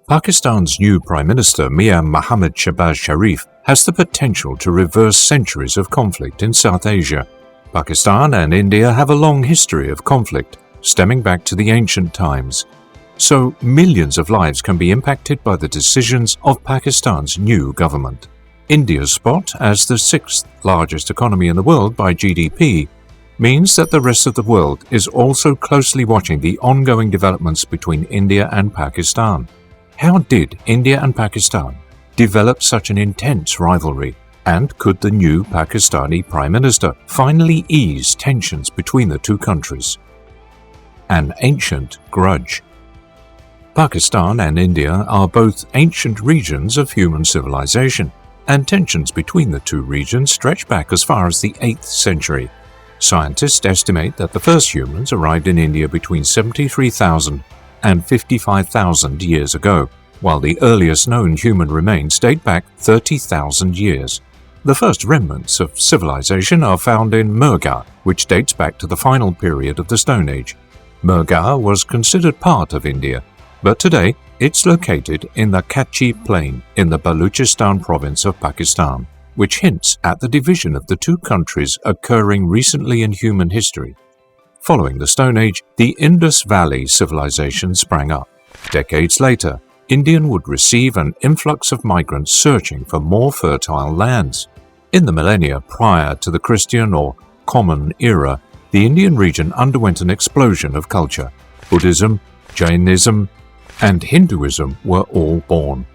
Pakistan's new Prime Minister Miam Muhammad Shehbaz Sharif has the potential to reverse centuries of conflict in South Asia. Pakistan and India have a long history of conflict, stemming back to the ancient times. So millions of lives can be impacted by the decisions of Pakistan's new government. India's spot as the sixth largest economy in the world by GDP means that the rest of the world is also closely watching the ongoing developments between India and Pakistan. How did India and Pakistan develop such an intense rivalry? And could the new Pakistani Prime Minister finally ease tensions between the two countries? An ancient grudge. Pakistan and India are both ancient regions of human civilization, and tensions between the two regions stretch back as far as the 8th century. Scientists estimate that the first humans arrived in India between 73,000 and 55,000 years ago, while the earliest known human remains date back 30,000 years. The first remnants of civilization are found in Mehrgarh, which dates back to the final period of the Stone Age. Mehrgarh was considered part of India, but today it's located in the Kutchi Plain in the Balochistan province of Pakistan, which hints at the division of the two countries occurring recently in human history. Following the Stone Age, the Indus Valley civilization sprang up. Decades later, India would receive an influx of migrants searching for more fertile lands. In the millennia prior to the Christian or Common Era, the Indian region underwent an explosion of culture. Buddhism, Jainism, and Hinduism were all born,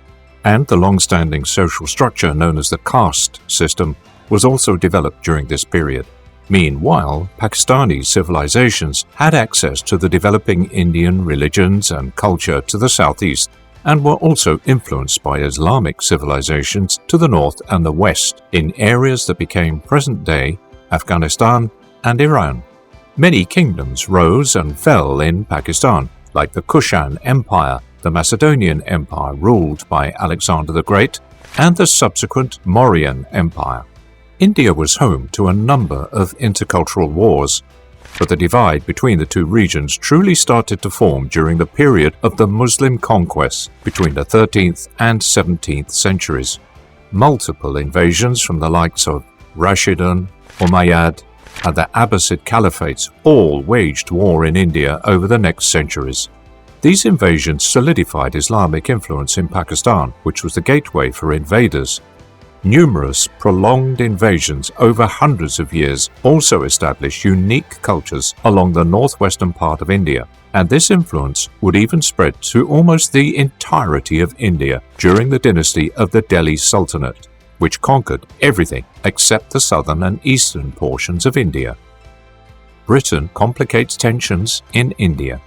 and the long-standing social structure known as the caste system was also developed during this period. Meanwhile, Pakistani civilizations had access to the developing Indian religions and culture to the southeast, and were also influenced by Islamic civilizations to the north and the west in areas that became present-day Afghanistan and Iran. Many kingdoms rose and fell in Pakistan, like the Kushan Empire, the Macedonian Empire ruled by Alexander the Great, and the subsequent Mauryan Empire. India was home to a number of intercultural wars, but the divide between the two regions truly started to form during the period of the Muslim conquests between the 13th and 17th centuries. Multiple invasions from the likes of Rashidun, Umayyad, and the Abbasid Caliphates all waged war in India over the next centuries. These invasions solidified Islamic influence in Pakistan, which was the gateway for invaders. Numerous prolonged invasions over hundreds of years also established unique cultures along the northwestern part of India, and this influence would even spread to almost the entirety of India during the dynasty of the Delhi Sultanate, which conquered everything except the southern and eastern portions of India. Britain complicates tensions in India.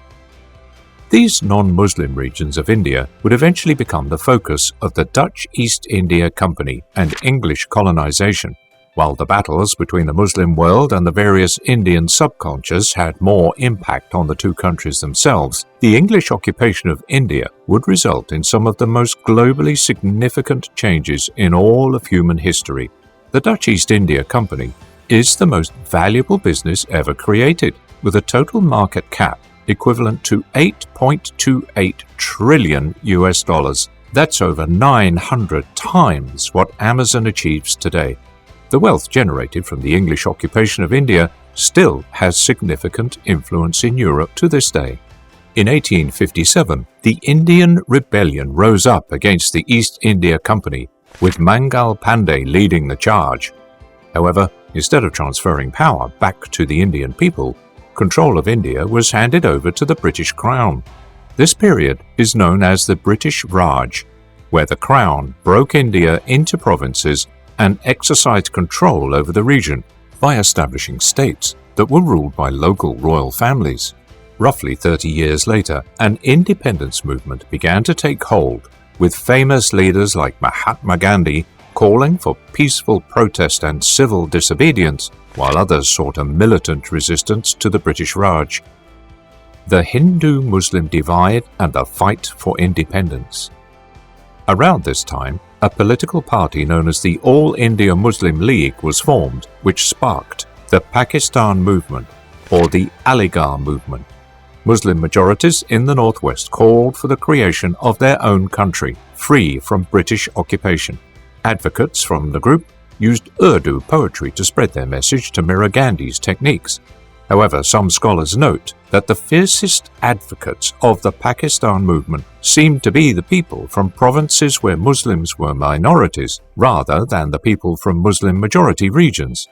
These non-Muslim regions of India would eventually become the focus of the Dutch East India Company and English colonization. While the battles between the Muslim world and the various Indian subcultures had more impact on the two countries themselves, the English occupation of India would result in some of the most globally significant changes in all of human history. The Dutch East India Company is the most valuable business ever created, with a total market cap equivalent to 8.28 trillion US dollars. That's over 900 times what Amazon achieves today. The wealth generated from the English occupation of India still has significant influence in Europe to this day. In 1857, the Indian Rebellion rose up against the East India Company, with Mangal Pandey leading the charge. However, instead of transferring power back to the Indian people, control of India was handed over to the British Crown. This period is known as the British Raj, where the Crown broke India into provinces and exercised control over the region by establishing states that were ruled by local royal families. Roughly 30 years later, an independence movement began to take hold, with famous leaders like Mahatma Gandhi calling for peaceful protest and civil disobedience, while others sought a militant resistance to the British Raj. The Hindu-Muslim divide and the fight for independence. Around this time, a political party known as the All India Muslim League was formed, which sparked the Pakistan movement, or the Aligarh movement. Muslim majorities in the northwest called for the creation of their own country, free from British occupation. Advocates from the group used Urdu poetry to spread their message to mirror Gandhi's techniques. However, some scholars note that the fiercest advocates of the Pakistan movement seemed to be the people from provinces where Muslims were minorities rather than the people from Muslim-majority regions.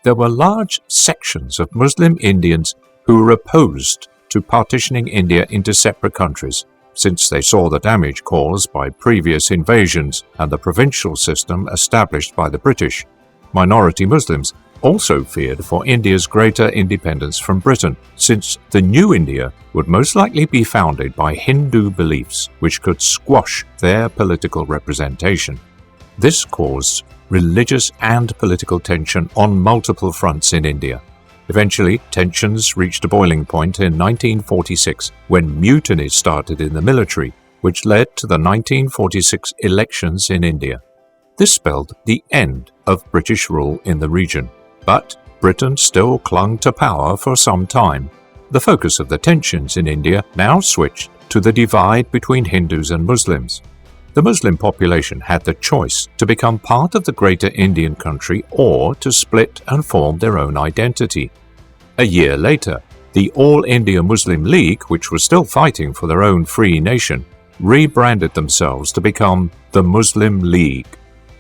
There were large sections of Muslim Indians who were opposed to partitioning India into separate countries, since they saw the damage caused by previous invasions and the provincial system established by the British. Minority Muslims also feared for India's greater independence from Britain, since the new India would most likely be founded by Hindu beliefs which could squash their political representation. This caused religious and political tension on multiple fronts in India. Eventually, tensions reached a boiling point in 1946 when mutinies started in the military, which led to the 1946 elections in India. This spelled the end of British rule in the region. But Britain still clung to power for some time. The focus of the tensions in India now switched to the divide between Hindus and Muslims. The Muslim population had the choice to become part of the greater Indian country or to split and form their own identity. A year later, the All India Muslim League, which was still fighting for their own free nation, rebranded themselves to become the Muslim League.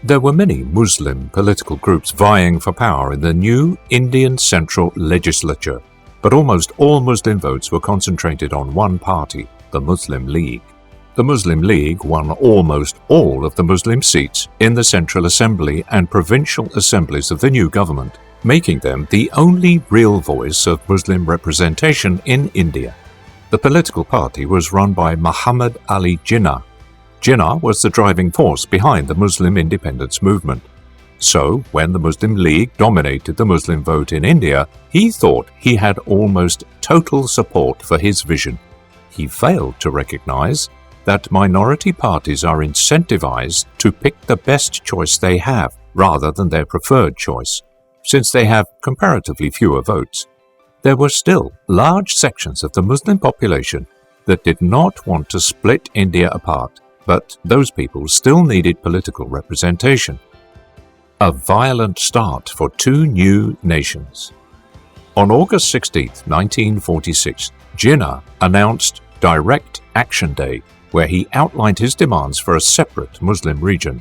There were many Muslim political groups vying for power in the new Indian Central Legislature, but almost all Muslim votes were concentrated on one party, the Muslim League. The Muslim League won almost all of the Muslim seats in the Central Assembly and provincial assemblies of the new government, making them the only real voice of Muslim representation in India. The political party was run by Muhammad Ali Jinnah. Jinnah was the driving force behind the Muslim independence movement. So, when the Muslim League dominated the Muslim vote in India, he thought he had almost total support for his vision. He failed to recognize that minority parties are incentivized to pick the best choice they have rather than their preferred choice, since they have comparatively fewer votes. There were still large sections of the Muslim population that did not want to split India apart, but those people still needed political representation. A violent start for two new nations. On August 16, 1946, Jinnah announced Direct Action Day, where he outlined his demands for a separate Muslim region.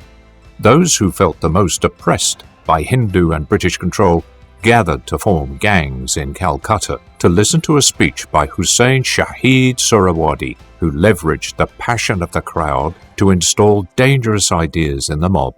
Those who felt the most oppressed by Hindu and British control gathered to form gangs in Calcutta to listen to a speech by Hussain Shahid Suhrawardi, who leveraged the passion of the crowd to install dangerous ideas in the mob.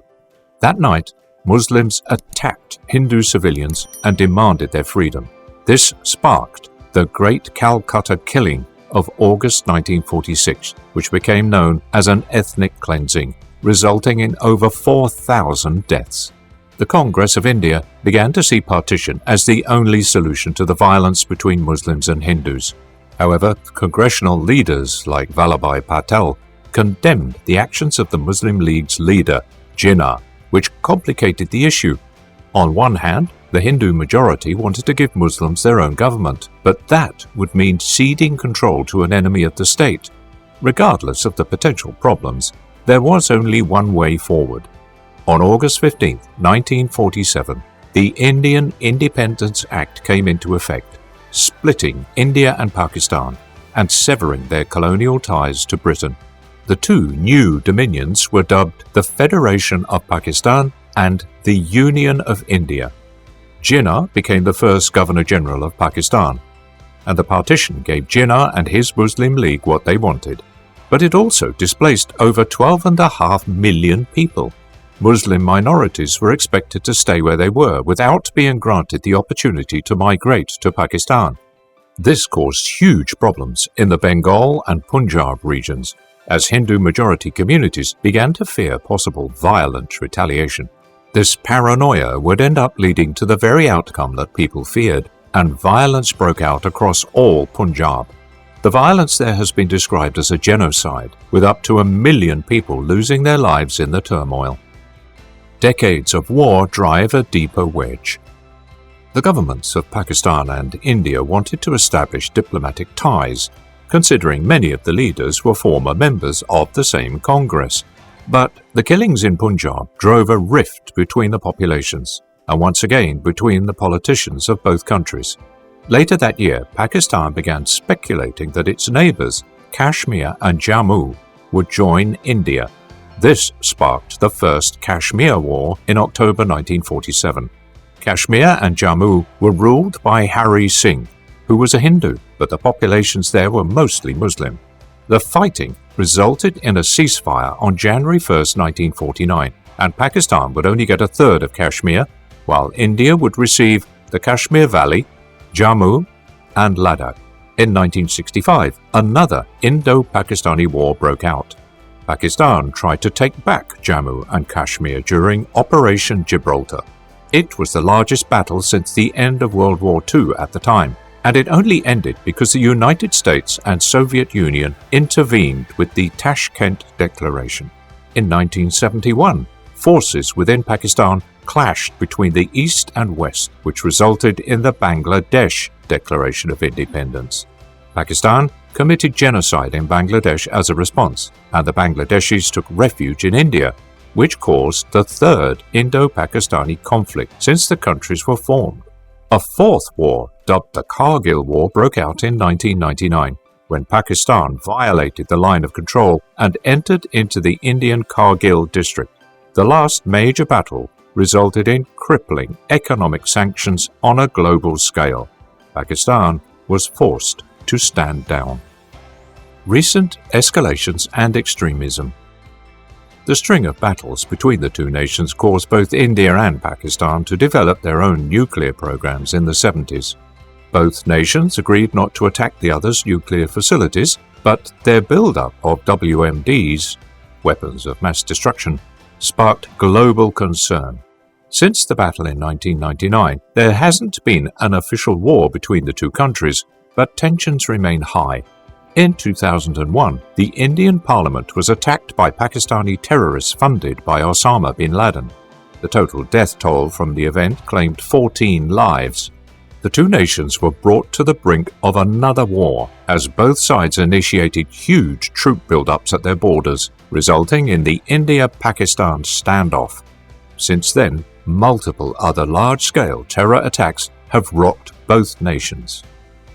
That night, Muslims attacked Hindu civilians and demanded their freedom. This sparked the Great Calcutta Killing of August 1946, which became known as an ethnic cleansing, resulting in over 4,000 deaths. The Congress of India began to see partition as the only solution to the violence between Muslims and Hindus. However, congressional leaders like Vallabhbhai Patel condemned the actions of the Muslim League's leader, Jinnah, which complicated the issue. On one hand, the Hindu majority wanted to give Muslims their own government, but that would mean ceding control to an enemy of the state. Regardless of the potential problems, there was only one way forward. On August 15, 1947, the Indian Independence Act came into effect, splitting India and Pakistan and severing their colonial ties to Britain. The two new dominions were dubbed the Federation of Pakistan and the Union of India. Jinnah became the first Governor-General of Pakistan, and the partition gave Jinnah and his Muslim League what they wanted. But it also displaced over 12.5 million people. Muslim minorities were expected to stay where they were without being granted the opportunity to migrate to Pakistan. This caused huge problems in the Bengal and Punjab regions, as Hindu-majority communities began to fear possible violent retaliation. This paranoia would end up leading to the very outcome that people feared, and violence broke out across all Punjab. The violence there has been described as a genocide, with up to 1 million people losing their lives in the turmoil. Decades of war drive a deeper wedge. The governments of Pakistan and India wanted to establish diplomatic ties, considering many of the leaders were former members of the same Congress. But the killings in Punjab drove a rift between the populations, and once again between the politicians of both countries. Later that year, Pakistan began speculating that its neighbours, Kashmir and Jammu, would join India. This sparked the First Kashmir War in October 1947. Kashmir and Jammu were ruled by Hari Singh, who was a Hindu, but the populations there were mostly Muslim. The fighting resulted in a ceasefire on January 1, 1949, and Pakistan would only get a third of Kashmir, while India would receive the Kashmir Valley, Jammu, and Ladakh. In 1965, another Indo-Pakistani war broke out. Pakistan tried to take back Jammu and Kashmir during Operation Gibraltar. It was the largest battle since the end of World War II at the time, and it only ended because the United States and Soviet Union intervened with the Tashkent Declaration. In 1971, forces within Pakistan clashed between the East and West, which resulted in the Bangladesh Declaration of Independence. Pakistan committed genocide in Bangladesh as a response, and the Bangladeshis took refuge in India, which caused the third Indo-Pakistani conflict since the countries were formed. A fourth war, dubbed the Kargil War, broke out in 1999, when Pakistan violated the line of control and entered into the Indian Kargil district. The last major battle resulted in crippling economic sanctions on a global scale. Pakistan was forced to stand down. Recent escalations and extremism. The string of battles between the two nations caused both India and Pakistan to develop their own nuclear programs in the 70s. Both nations agreed not to attack the other's nuclear facilities, but their build-up of WMDs, weapons of mass destruction, sparked global concern. Since the battle in 1999, there hasn't been an official war between the two countries, but tensions remain high. In 2001, the Indian Parliament was attacked by Pakistani terrorists funded by Osama bin Laden. The total death toll from the event claimed 14 lives. The two nations were brought to the brink of another war as both sides initiated huge troop buildups at their borders, resulting in the India-Pakistan standoff. Since then, multiple other large-scale terror attacks have rocked both nations.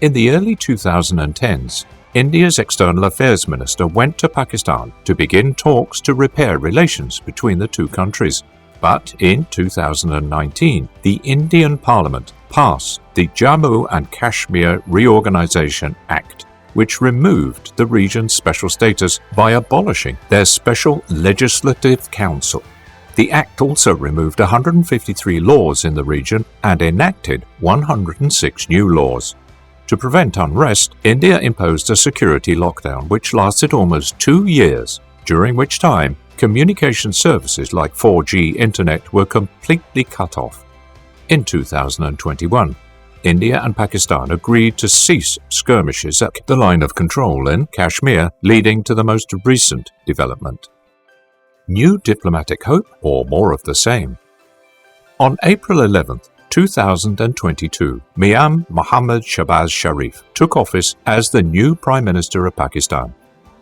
In the early 2010s, India's External Affairs Minister went to Pakistan to begin talks to repair relations between the two countries. But in 2019, the Indian Parliament passed the Jammu and Kashmir Reorganisation Act, which removed the region's special status by abolishing their Special Legislative Council. The Act also removed 153 laws in the region and enacted 106 new laws. To prevent unrest, India imposed a security lockdown which lasted almost 2 years, during which time communication services like 4G internet were completely cut off. In 2021, India and Pakistan agreed to cease skirmishes at the line of control in Kashmir, leading to the most recent development. New diplomatic hope or more of the same? On April 11th, 2022, Miam Muhammad Shehbaz Sharif took office as the new Prime Minister of Pakistan.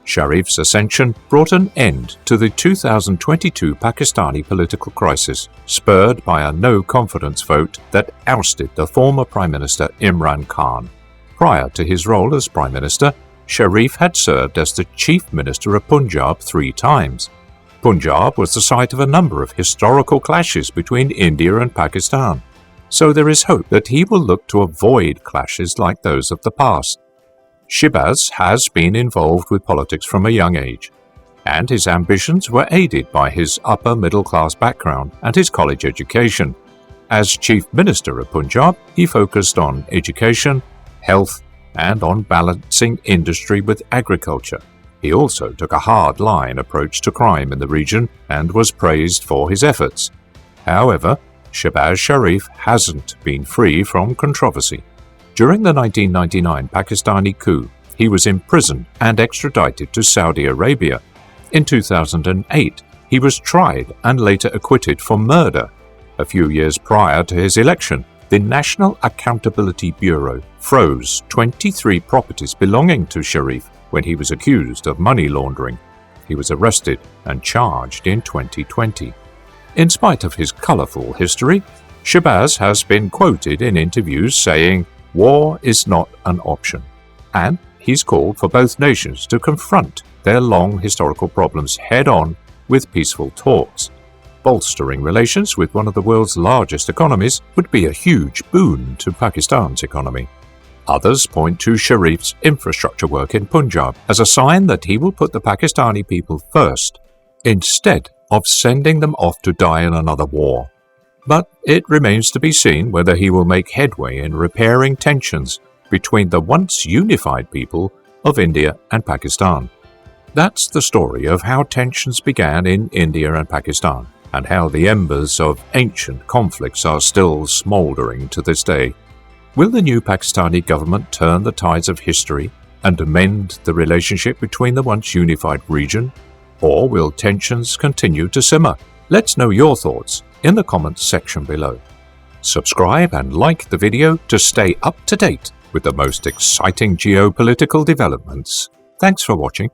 Sharif's ascension brought an end to the 2022 Pakistani political crisis, spurred by a no-confidence vote that ousted the former Prime Minister Imran Khan. Prior to his role as Prime Minister, Sharif had served as the Chief Minister of Punjab 3 times. Punjab was the site of a number of historical clashes between India and Pakistan, so there is hope that he will look to avoid clashes like those of the past. Shehbaz has been involved with politics from a young age, and his ambitions were aided by his upper-middle-class background and his college education. As Chief Minister of Punjab, he focused on education, health, and on balancing industry with agriculture. He also took a hard-line approach to crime in the region and was praised for his efforts. However, Shehbaz Sharif hasn't been free from controversy. During the 1999 Pakistani coup, he was imprisoned and extradited to Saudi Arabia. In 2008, he was tried and later acquitted for murder. A few years prior to his election, the National Accountability Bureau froze 23 properties belonging to Sharif when he was accused of money laundering. He was arrested and charged in 2020. In spite of his colourful history, Shehbaz has been quoted in interviews saying, "War is not an option," and he's called for both nations to confront their long historical problems head-on with peaceful talks. Bolstering relations with one of the world's largest economies would be a huge boon to Pakistan's economy. Others point to Sharif's infrastructure work in Punjab as a sign that he will put the Pakistani people first, instead of sending them off to die in another war. But it remains to be seen whether he will make headway in repairing tensions between the once unified people of India and Pakistan. That's the story of how tensions began in India and Pakistan, and how the embers of ancient conflicts are still smouldering to this day. Will the new Pakistani government turn the tides of history and amend the relationship between the once unified region? Or will tensions continue to simmer? Let's know your thoughts in the comments section below. Subscribe and like the video to stay up to date with the most exciting geopolitical developments. Thanks for watching.